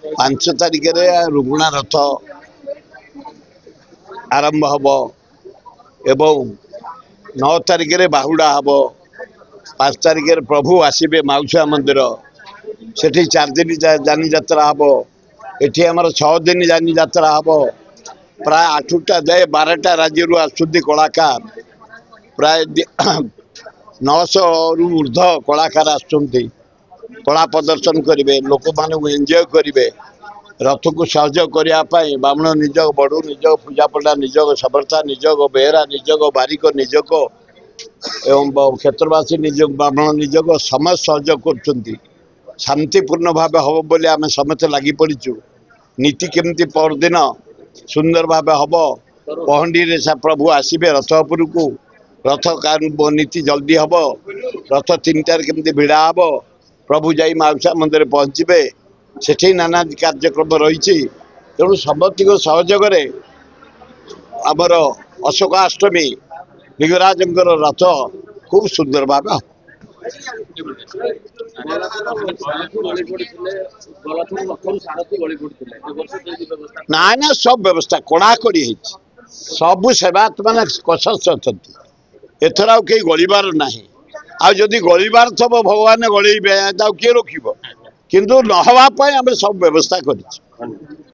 5 तारिख रुगुणा रथ आरंभ हम एवं 9 तारिख बाहुड़ा हम 5 तारिख प्रभु आसबे माउसिया मंदिर से 4 दिन जानी यात्रा हम एटी आमर 6 दिन जानी यात्रा हम प्राय 8टा जाए 12टा राज्य आसुच्च कलाकार प्राय 900 रु ऊर्ध कलाकार आसुच्च कला प्रदर्शन करेंगे लोक मानू एंजॉय करेंगे रथ को सहयोग करने बामण निजोग बड़ू निजोग पूजा पंडा निजोग समर्था निजोग बेहरा निजोग बारिक निजोग एवं क्षेत्रवासी निजोग ब्राह्मण निजोग समस्त सहयोग कर शांतिपूर्ण भाव हम बोली आम समस्त लगी पड़ीचु नीति केमती परदिन सुंदर भाव हम पहंडी रे प्रभु आसबे रथपुर को रथ नीति जल्दी हम रथ 3टार केमती भिड़ा हम प्रभु जाई माउसा मंदिर पहुँचे सेठी नाना कार्यक्रम रही तेणु समस्त सहयोग आमर अशोकाष्टमी लिंगराज रथ खूब सुंदर भाव ना ना सब व्यवस्था कड़ाकड़ी सबू सेवायत मैंने कस अच्छा एथर आ कहीं गलिबार ना आदि गलिबार थब भगवान गलैबे किए रोक किंतु नहवाई आम सब व्यवस्था कर